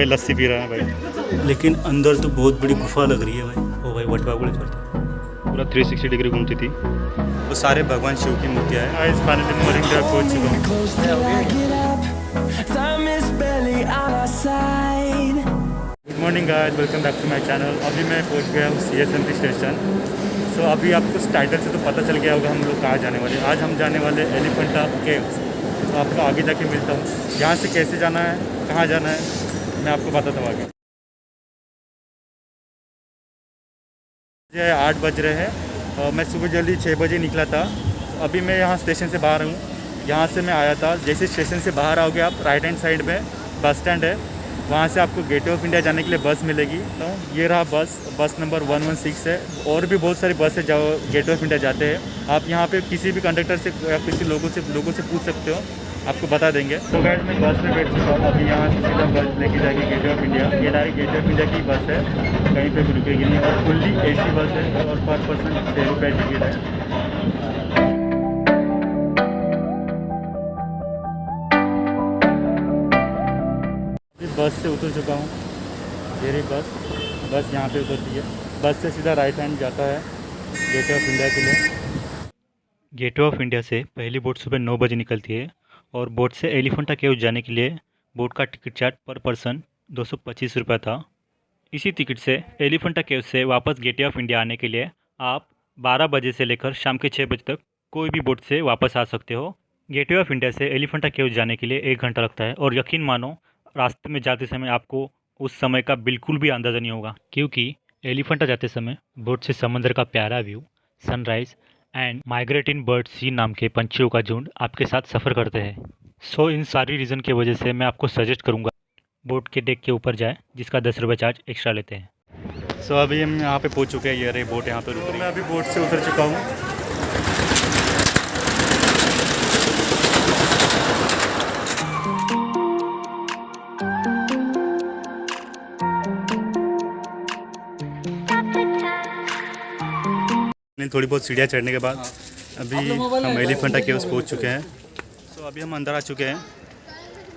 भाई लस्सी पी रहा है भाई, लेकिन अंदर तो बहुत बड़ी गुफा लग रही है भाई। ओ भाई वट बागुड़े पूरा 360 डिग्री घूमती थी। वो सारे भगवान शिव की मूर्तियाँ हैं। आज फाइनली मोरिंगा पहुंच चुका हूँ। Good morning guys, welcome back to my channel. अभी मैं पहुंच गया हूँ CSMT स्टेशन। सो अभी आपको उस टाइटल से तो पता चल गया होगा हम लोग कहाँ जाने वाले। आज हम जाने वाले एलिफेंटा केव्स। तो आपको आगे जाके मिलता हूँ। यहाँ से कैसे जाना है, कहाँ जाना है, मैं आपको बताता हूँ आगे। 8 बज रहे हैं और मैं सुबह जल्दी 6 बजे निकला था। अभी मैं यहाँ स्टेशन से बाहर हूँ। यहाँ से मैं आया था। जैसे स्टेशन से बाहर आओगे आप, राइट हैंड साइड में बस स्टैंड है, वहाँ से आपको गेटवे ऑफ इंडिया जाने के लिए बस मिलेगी। तो ये रहा बस नंबर 116 है। और भी बहुत सारी बस है जो गेटवे ऑफ इंडिया जाते हैं। आप यहाँ पे किसी भी कंडक्टर से या किसी लोगों से पूछ सकते हो, आपको बता देंगे। तो गाइस मैं बस में बैठ चुका हूँ। अभी यहाँ से सीधा बस लेके जाएगी गेटवे ऑफ इंडिया। ये डायरेक्ट गेटवे ऑफ इंडिया की बस है, कहीं पे भी रुकेगी नहीं। और फुल्ली AC बस है और पर पर्सन 6 रुपये टिकट है। बस से उतर चुका हूँ। ये रही बस यहाँ पे उतरती है। बस से सीधा राइट हैंड जाता है गेटवे ऑफ इंडिया के लिए। गेटवे ऑफ इंडिया से पहली बोट सुबह 9 बजे निकलती है और बोट से एलिफेंटा केव्स जाने के लिए बोट का टिकट चार्ज पर पर्सन 225 रुपये था। इसी टिकट से एलिफेंटा केव्स से वापस गेटवे ऑफ इंडिया आने के लिए आप 12 बजे से लेकर शाम के 6 बजे तक कोई भी बोट से वापस आ सकते हो। गेटवे ऑफ इंडिया से एलिफेंटा केव्स जाने के लिए 1 घंटा लगता है और यकीन मानो रास्ते में जाते समय आपको उस समय का बिल्कुल भी अंदाज़ा नहीं होगा, क्योंकि एलिफेंटा जाते समय बोट से समंदर का प्यारा view, sunrise and migrating bird सी नाम के पंछियों का झुंड आपके साथ सफ़र करते हैं। सो इन सारी रीज़न की वजह से मैं आपको सजेस्ट करूँगा बोट के डेक के ऊपर जाए, जिसका 10 रुपये चार्ज एक्स्ट्रा लेते हैं। सो अभी हम यहाँ पे पहुँच चुके हैं। ये रही बोट यहाँ पे रुक रही है। मैं अभी बोट से उतर चुका हूँ। थोड़ी बहुत सीढ़ियाँ चढ़ने के बाद अभी हम एलिफेंटा केव्स पहुँच चुके हैं। तो अभी हम अंदर आ चुके हैं।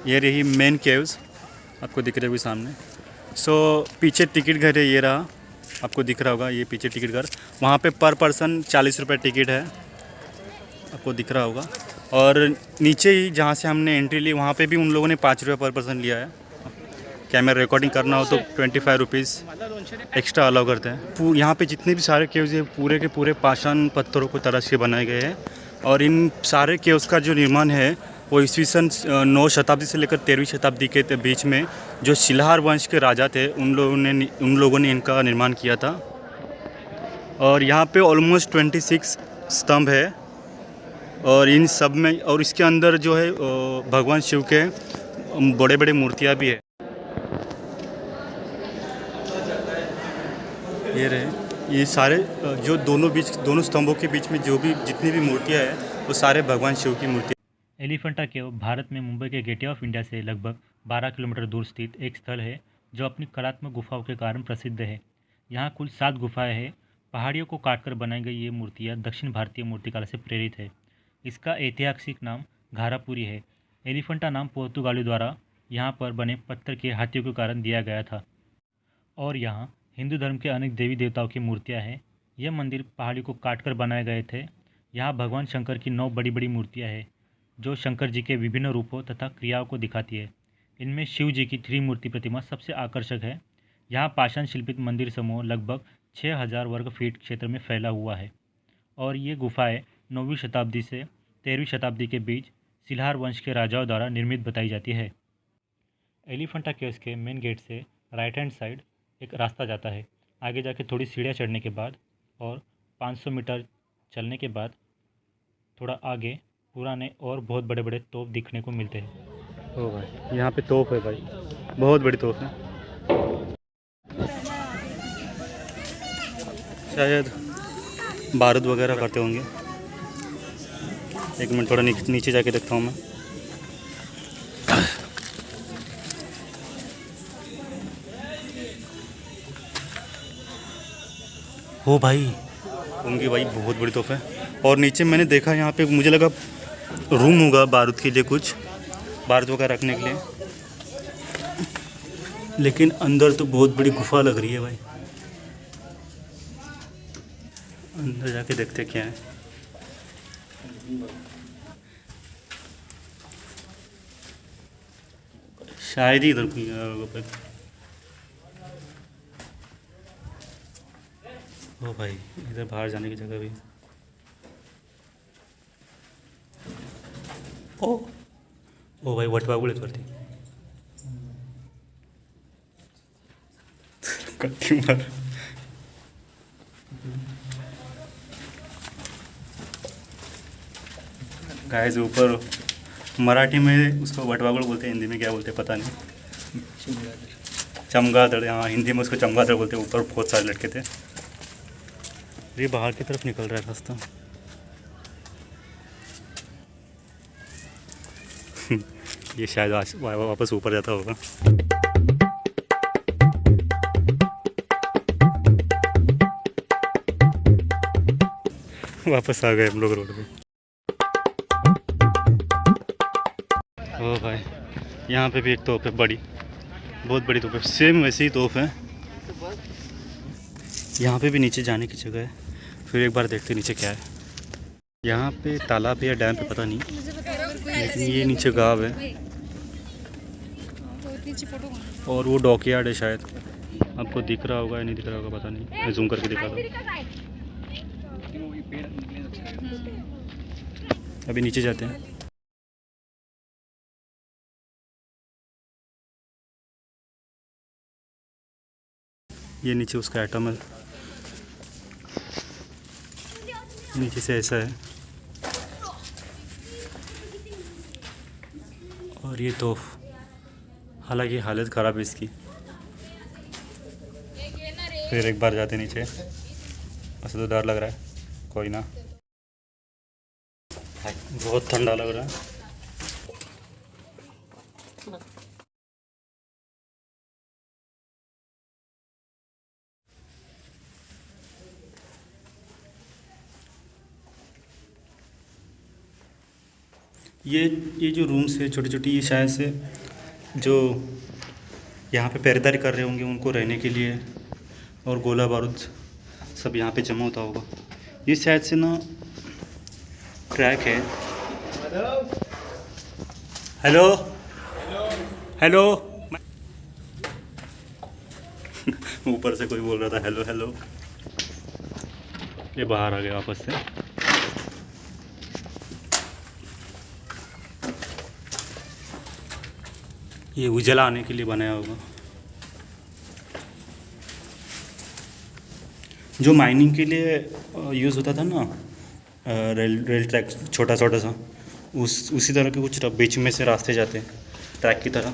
ये रही मेन केव्स, आपको दिख रही होगी सामने। सो पीछे टिकट घर है, ये रहा, आपको दिख रहा होगा ये पीछे टिकट घर। वहाँ पे पर पर्सन 40 रुपये टिकट है, आपको दिख रहा होगा। और नीचे ही जहाँ से हमने एंट्री ली वहाँ पे भी उन लोगों ने 5 रुपये पर पर्सन लिया है। कैमरा रिकॉर्डिंग करना हो तो 25 रुपीज़ एक्स्ट्रा अलाउ करते हैं। यहाँ पे जितने भी सारे केव्स हैं पूरे के पूरे पाषाण पत्थरों को तराश के बनाए गए हैं। और इन सारे केव्स का जो निर्माण है वो ईस्वी सन 9 शताब्दी से लेकर 13वीं शताब्दी के बीच में जो शिलाहार वंश के राजा थे उन लोगों ने इनका निर्माण किया था। और यहाँ पे ऑलमोस्ट 26 स्तंभ है और इन सब में, और इसके अंदर जो है भगवान शिव के बड़े बड़े मूर्तियाँ भी है। ये रहे, ये सारे जो दोनों स्तंभों के बीच में जो भी जितनी भी मूर्तियाँ हैं वो सारे भगवान शिव की मूर्ति। एलिफेंटा केव भारत में मुंबई के गेटवे ऑफ इंडिया से लगभग 12 किलोमीटर दूर स्थित एक स्थल है जो अपनी कलात्मक गुफाओं के कारण प्रसिद्ध है। यहाँ कुल 7 गुफाएं हैं। पहाड़ियों को काटकर बनाई गई ये मूर्तियाँ दक्षिण भारतीय मूर्तिकला से प्रेरित है। इसका ऐतिहासिक नाम घारापुरी है। एलिफेंटा नाम पोर्तुगालियों द्वारा यहाँ पर बने पत्थर के हाथियों के कारण दिया गया था। और यहाँ हिंदू धर्म के अनेक देवी देवताओं की मूर्तियाँ हैं। यह मंदिर पहाड़ी को काटकर बनाए गए थे। यहाँ भगवान शंकर की 9 बड़ी बड़ी मूर्तियाँ हैं जो शंकर जी के विभिन्न रूपों तथा क्रियाओं को दिखाती है। इनमें शिव जी की त्रिमूर्ति प्रतिमा सबसे आकर्षक है। यहाँ पाषाण शिल्पित मंदिर समूह लगभग 6000 वर्ग फीट क्षेत्र में फैला हुआ है। और ये गुफाएँ 9वीं शताब्दी से 13वीं शताब्दी के बीच शिलाहार वंश के राजाओं द्वारा निर्मित बताई जाती है। एलिफेंटा केव्स के मेन गेट से राइट हैंड साइड एक रास्ता जाता है। आगे जाके थोड़ी सीढ़ियाँ चढ़ने के बाद और 500 मीटर चलने के बाद थोड़ा आगे पुराने और बहुत बड़े बड़े तोप दिखने को मिलते हैं। ओ भाई यहाँ पे तोप है भाई, बहुत बड़ी तोप है। शायद बारूद वगैरह करते होंगे। एक मिनट थोड़ा नीचे जाके देखता हूँ मैं। हो भाई होंगी भाई, बहुत बड़ी तोहफा है। और नीचे मैंने देखा यहाँ पे, मुझे लगा रूम होगा बारूद के लिए, कुछ बारूद वगैरह रखने के लिए। लेकिन अंदर तो बहुत बड़ी गुफा लग रही है भाई। अंदर जाके देखते क्या है। शायद ही इधर कोई आया होगा। ओ भाई इधर बाहर जाने की जगह भी। ओ भाई वटवागुळ येत वरती। कट्टी मार। गाइस ऊपर मराठी में उसको वटवागुळ बोलते हैं, हिंदी में क्या बोलते हैं पता नहीं। चमगादड़, हाँ हिंदी में उसको चमगादड़ बोलते हैं। ऊपर बहुत सारे लड़के थे। ये बाहर की तरफ निकल रहा है रास्ता। ये शायद वापस ऊपर जाता होगा। वापस आ गए हम लोग रोड पे। ओ भाई यहाँ पे भी एक तोप है बड़ी, बहुत बड़ी तोप है। सेम वैसी ही तोप है। यहाँ पे भी नीचे जाने की जगह है। फिर एक बार देखते नीचे क्या है। यहाँ पे तालाब या डैम पे पता नहीं, लेकिन ये नीचे गाँव है और वो डॉकयार्ड है शायद। आपको दिख रहा होगा या नहीं दिख रहा होगा पता नहीं, मैं जूम करके दिखा दूँ। अभी नीचे जाते हैं। ये नीचे उसका आइटम है, नीचे से ऐसा है। और ये तो हालांकि हालत ख़राब है इसकी। फिर एक बार जाते नीचे। वैसे तो डर लग रहा है, कोई ना। बहुत ठंडा लग रहा है। ये जो रूम्स है छोटी छोटी, ये शायद से जो यहाँ पे पहरेदारी कर रहे होंगे उनको रहने के लिए, और गोला बारूद सब यहाँ पे जमा होता होगा। ये शायद से ना ट्रैक है। Hello hello. ऊपर से कोई बोल रहा था हेलो हेलो। ये बाहर आ गया वापस से। ये उजाला आने के लिए बनाया होगा। जो माइनिंग के लिए यूज़ होता था ना, रेल ट्रैक छोटा छोटा सा, उसी तरह के कुछ बीच में से रास्ते जाते हैं ट्रैक की तरह।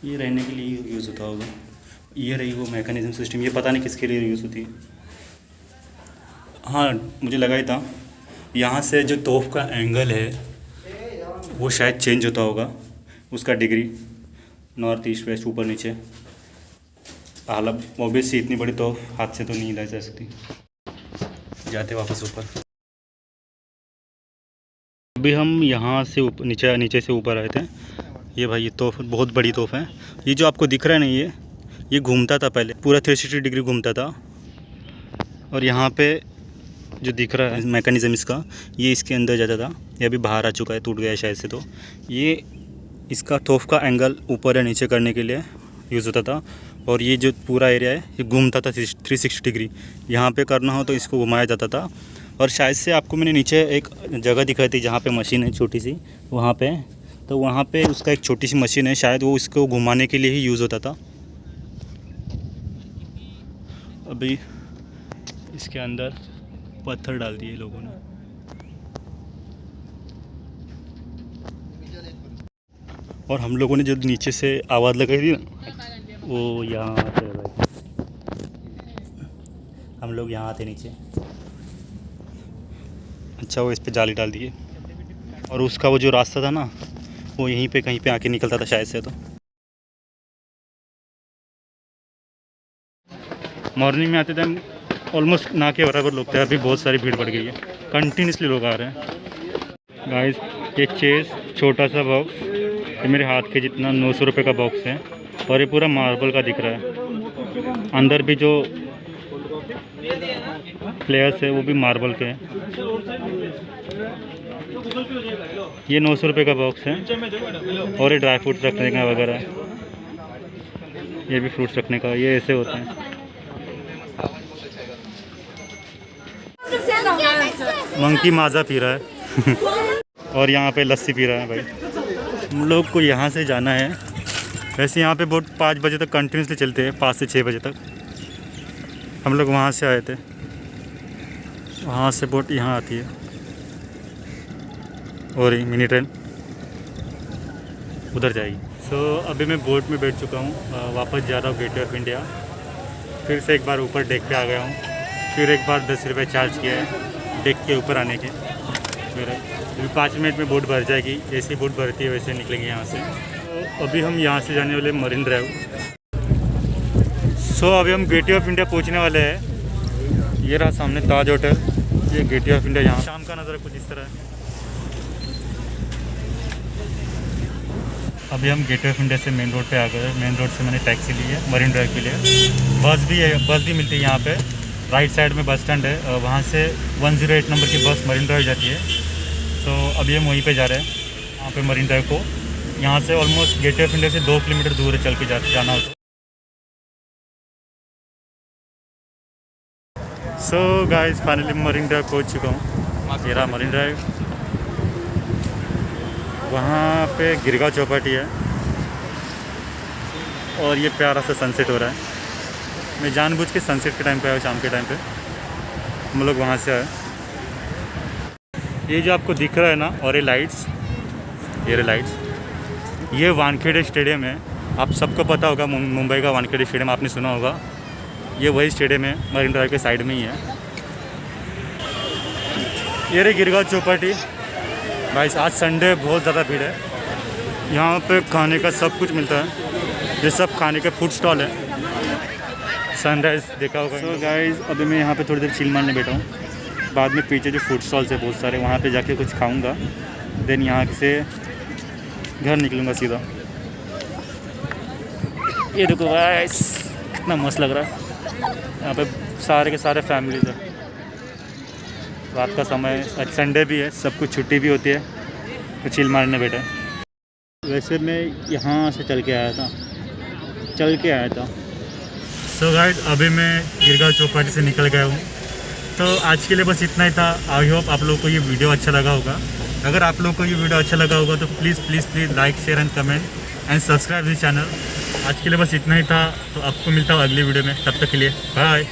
ये रहने के लिए यूज़ होता होगा। ये रही वो मैकेनिज्म सिस्टम। ये पता नहीं किसके लिए यूज़ होती है। हाँ मुझे लगा ही था। यहाँ से जो तोप का एंगल है वो शायद चेंज होता होगा, उसका डिग्री नॉर्थ ईस्ट वेस्ट ऊपर नीचे। हालांकि ओबियसली इतनी बड़ी तो हाथ से तो नहीं लाई जा सकती। जाते वापस ऊपर। अभी हम यहाँ से नीचे से ऊपर आए थे। ये भाई ये तोप बहुत बड़ी तोप है। ये जो आपको दिख रहा है ना, ये घूमता था पहले, पूरा 360 डिग्री घूमता था। और यहाँ पे जो दिख रहा है मैकेनिज़्म इसका, ये इसके अंदर जाता था। ये अभी बाहर आ चुका है, टूट गया है शायद से। तो ये इसका तोप का एंगल ऊपर या नीचे करने के लिए यूज़ होता था। और ये जो पूरा एरिया है ये घूमता था 360 डिग्री। यहाँ पे करना हो तो इसको घुमाया जाता था। और शायद से आपको मैंने नीचे एक जगह दिखाई थी जहाँ पे मशीन है छोटी सी, वहाँ पे, तो वहाँ पे उसका एक छोटी सी मशीन है, शायद वो इसको घुमाने के लिए ही यूज़ होता था। अभी इसके अंदर पत्थर डाल दिए लोगों ने। और हम लोगों ने जो नीचे से आवाज़ लगाई थी ना, वो यहाँ आते भाई। हम लोग यहाँ आते नीचे। अच्छा वो इस पे जाली डाल दिए। और उसका वो जो रास्ता था ना, वो यहीं पे कहीं पे आके निकलता था शायद से। तो मॉर्निंग में आते टाइम ऑलमोस्ट ना के बराबर लोग थे। अभी बहुत सारी भीड़ बढ़ गई है, कंटिन्यूसली लोग आ रहे हैं। गाइस ये चेस छोटा सा बॉक्स ये मेरे हाथ के जितना 900 रुपये का बॉक्स है और ये पूरा मार्बल का दिख रहा है। अंदर भी जो प्लेयर्स है वो भी मार्बल के हैं। ये 900 रुपये का बॉक्स है और ये ड्राई फ्रूट्स रखने का वगैरह, ये भी फ्रूट्स रखने का, ये ऐसे होते हैं। मंकी माजा पी रहा है और यहाँ पे लस्सी पी रहा है भाई। हम लोग को यहाँ से जाना है। वैसे यहाँ पे बोट 5 बजे तक कंटिन्यूसली चलते हैं, 5 से 6 बजे तक। हम लोग वहाँ से आए थे, वहाँ से बोट यहाँ आती है और मिनी ट्रेन उधर जाएगी। सो अभी मैं बोट में बैठ चुका हूँ, वापस जा रहा हूँ गेटवे ऑफ इंडिया। फिर से एक बार ऊपर डेक पे आ गया हूँ, फिर एक बार 10 रुपये चार्ज किया है डेक के ऊपर आने के। फिर अभी 5 मिनट में बोट भर जाएगी, जैसे बोट भरती है वैसे निकलेंगे यहाँ से। तो अभी हम यहाँ से जाने वाले मरीन ड्राइव। सो अभी हम गेटवे ऑफ इंडिया पहुँचने वाले हैं। ये रहा सामने ताज होटल, ये गेटवे ऑफ इंडिया। यहाँ शाम का नज़ारा कुछ इस तरह है। अभी हम गेटवे ऑफ इंडिया से मेन रोड पे आ गए। मेन रोड से मैंने टैक्सी ली है मरीन ड्राइव के लिए। बस भी है, बस भी मिलती है यहाँ पे। राइट साइड में बस स्टैंड है, वहाँ से 108 नंबर की बस मरीन ड्राइव जाती है। तो अभी हम वहीं पे जा रहे हैं, वहाँ पे मरीन ड्राइव को। यहाँ से ऑलमोस्ट गेटवे ऑफ इंडिया से 2 किलोमीटर दूर है, चल के जाना होता है। So guys finally marine drive पहुँच चुका हूँ। ये रहा मरीन ड्राइव। वहाँ पे गिरगांव चौपाटी है और ये प्यारा सा सनसेट हो रहा है। मैं जानबूझ के सनसेट के टाइम पे आया, शाम के टाइम पे हम लोग वहाँ से आए। ये जो आपको दिख रहा है ना, और ये लाइट्स, ये लाइट्स, ये वानखेड़े स्टेडियम है। आप सबको पता होगा, मुंबई का वानखेड़े स्टेडियम आपने सुना होगा। ये वही स्टेडियम है, मरीन ड्राइव के साइड में ही है। ये रही गिरगांव चौपाटी। भाई आज संडे, बहुत ज़्यादा भीड़ है। यहाँ पे खाने का सब कुछ मिलता है, ये सब खाने के फूड स्टॉल है। सनराइज़ देखा होगा। सो गाइस अभी मैं यहाँ पे थोड़ी देर चिल मारने बैठा हूँ। बाद में पीछे जो फूड स्टॉल्स है बहुत सारे, वहाँ पे जाके कुछ खाऊंगा, देन यहाँ से घर निकलूँगा सीधा। ये देखो गाइस कितना मस्त लग रहा है। यहाँ पे सारे के सारे फैमिलीज है। रात का समय, आज संडे भी है, सब कुछ छुट्टी भी होती है, तो चिल मारने बैठे। वैसे मैं यहाँ से चल के आया था। सो गाइस अभी मैं गिरगांव चौपाटी से निकल गया हूँ। तो आज के लिए बस इतना ही था। आई होप आप लोगों को ये वीडियो अच्छा लगा होगा। अगर आप लोगों को ये वीडियो अच्छा लगा होगा तो please like, share and comment and subscribe this channel. आज के लिए बस इतना ही था। तो आपको मिलता हूँ अगली वीडियो में, तब तक के लिए बाय।